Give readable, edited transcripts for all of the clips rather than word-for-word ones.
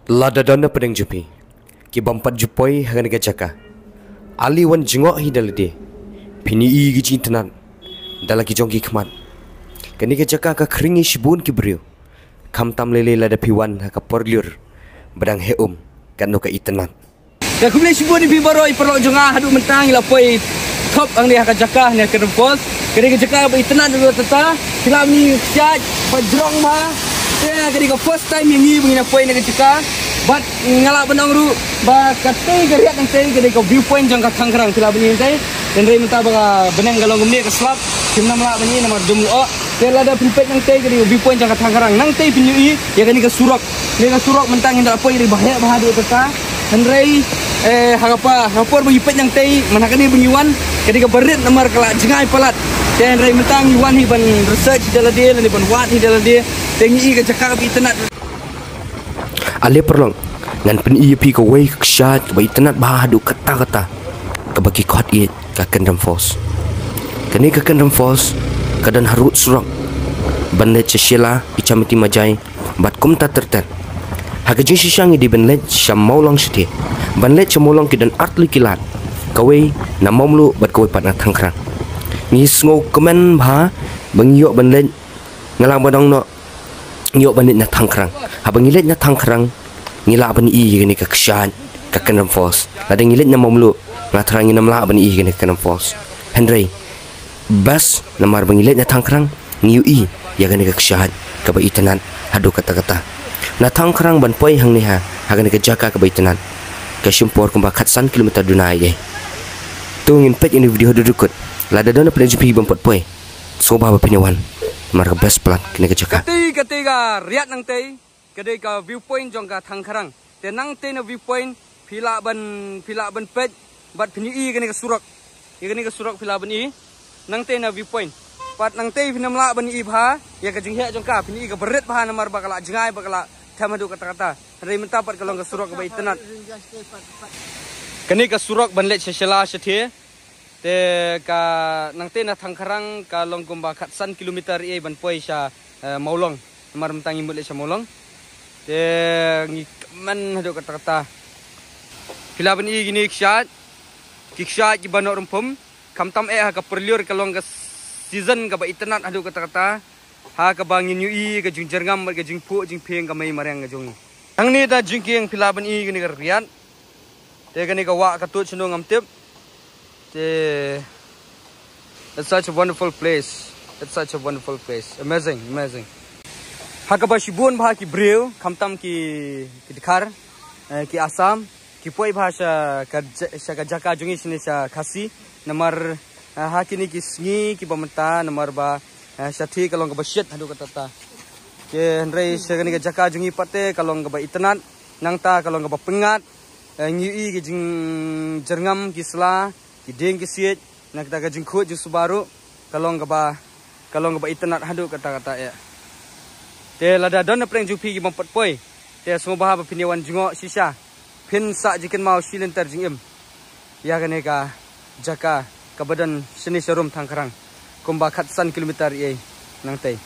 Lada dana pedang jupi ki bampat jupoi hangan gajaka ali wan jengok hi dalade pini i gi tenan dalaki jongki khmat kani gajaka ka khringi shibun ki brio kam tam lele lada piwan ka porliur badang heum kan no ka itenan ka kumle shibun bi baroi perlo jonga hadu mentang ila poi top ang dia ka jaka ni ka rempos kani gajaka ba itenan dulu tata silam ni syaj pajrong ma ya kani ka first time yang ni bingina poi na gajaka bat ngalak benang ru ba katei gariat nang tei kani ka viewpoint jang ka thangkrang sila bini tei dan rei menta ba benang galong gumni ka slap kimna mala bini nama dum o tela da prepare nang tei kani viewpoint jang ka thangkrang nang tei pinyu i ya kani ka surok ni ka surok mentang inda poi ri bahaya bahadu tata dan rei hagapa hapor ba yipet nang tei manakani binyuan kani ka berit namar kala jengai palat dan rei mentang yuan hi ban research dalade dan ban wat hi dalade tengi i ka jakak bi tenat ale perlong ngan pen pi ka wei kshat ba itenat bahadu kata-kata ka bagi khot i ka kendam force kani ka kendam force kadan harut surang banlet cheshela ichamiti majai bat kum ta terter haga jin shishangi di banlet sham maulang shite banlet chamolong kidan artli kilat kawei na momlu bat kawei patna thangkrang ni sngo komen bha bangyo banlet ngalang badang no nyok banit na thangkrang habang ngilet na thangkrang ngila ban i gani ka kshan ka kanam force ada ngilet na momlu ngatrang nginam la ban i gani ka kanam force henry bas namar bangilet na thangkrang ngiu i ya gani ka kshan ka ba itanan hadu kata-kata na thangkrang ban poi hang ni ha hagani ka jaka ka ba itanan ka simpor kumba khatsan kilometer dunai ye tungin pet ini video dudukut lada dona penjupi bampot poi soba ba pinyawan marga best plan kini kejaka ketiga riat nang tei kedai ka viewpoint jong ka thangkrang te nang tei na viewpoint phila ban pet bat phini i kini ka surak kini ka surak phila ban i nang tei na viewpoint pat nang tei phinam la ban i bha ya ka jinghe jong ka phini i ka berit bha namar bakala jingai bakala thamadu kata-kata rei menta pat kalong ka surak ba itenat kini ka surak ban let sesela sethe te ka nang te na thangkrang ka longkumba khatsan kilometer e ban poi sha maulong mar mentangi mule sha maulong te ngi man hado kata-kata filaban i gini kshat ki banor rumpum kamtam e ha ka perliur ka long ka season ka ba itenat hado kata-kata ha ka bangin yu i ka jung jerngam ka jing pu jing pheng ka mai marang ka jung ang ni da jingking filaban i gini ka rian te gani ka wa ka tu chunu ngam tip it's such a wonderful place. It's such a wonderful place. Amazing, amazing. Hakaba shibun bha ki breu, kamtam ki dikhar, ki Assam, ki poi bhasha ka jaka jungi sini sa khasi, namar hakini ki sngi ki bamta namar ba sathi kalong ka basyet hadu katata. Ke hendrai sagani ka jaka jungi pate kalong ka ba itenat, nangta kalong ka ba pengat, ngi ki jing jerngam ki sla ding kisiet nak kita gajing khut ju subaru kalong gaba itenat hadu kata-kata ya te lada don preng jupi ki bompat poi te soba ba piniwan jungo sisa pin sa jikin mau silinter jingim ya gane ka jaka ka badan seni serum thangkrang kumba khatsan kilometer ye nang tei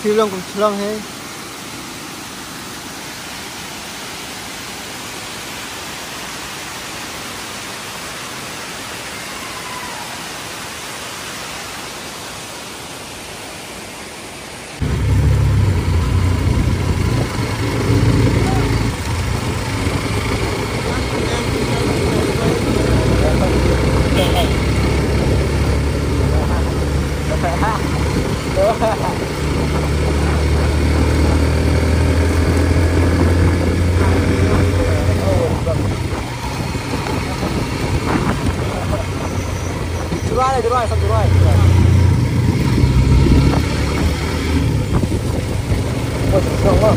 Chulong cũng chulong hết. Durai. Oh, insyaAllah.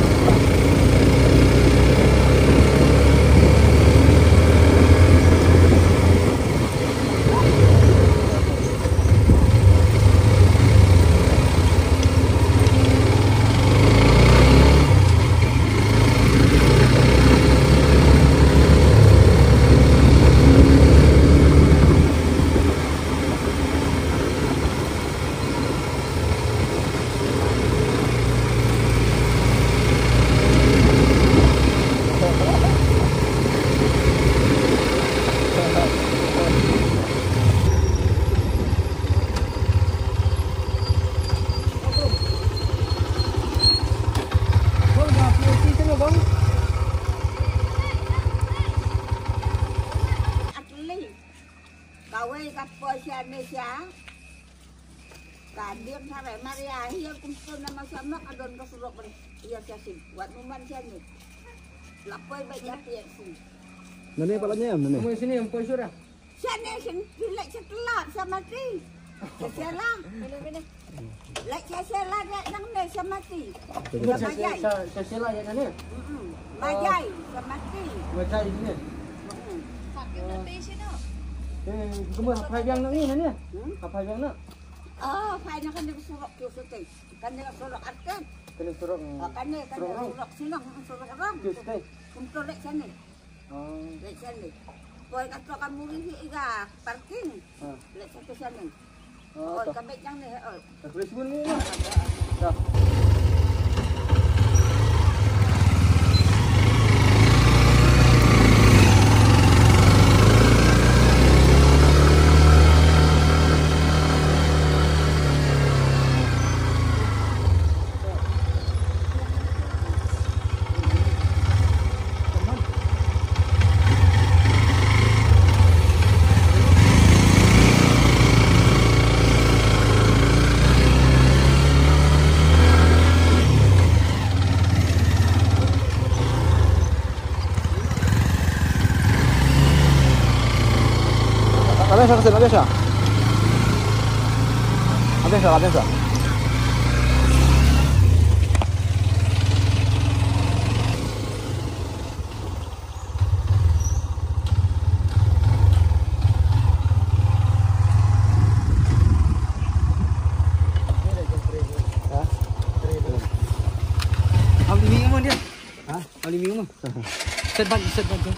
Kawai kapal Indonesia, kadir sampai Maria hiya kumpul nama sama kadon kesurok ber iya siasin buat muman sini. Lapoi baca sini. Mana palanya? Mana? Kamu sini yang poin sudah. Sini lek setelah sama ti. Salah. Lek salah dia nang ne sama ti. Majai. Salah ya nani? Majai sama ti. Majai ini. Pakai notice no. Kamu apa yang nak ni nani? Apa yang nak? Oh, fai nak kena surok tu sete. Kena surok arkan. Kena surok. Kena surok sinang surok orang. Tuesday. Untuk lek sini. Oh, lek sini. Boy kato kamu ni iga parking. Lek satu sini. Oh, kami yang ni. Oh. Terus pun ni lah. Dah. Habis. Ambil minum dia. Ambil minum. Set ban tu.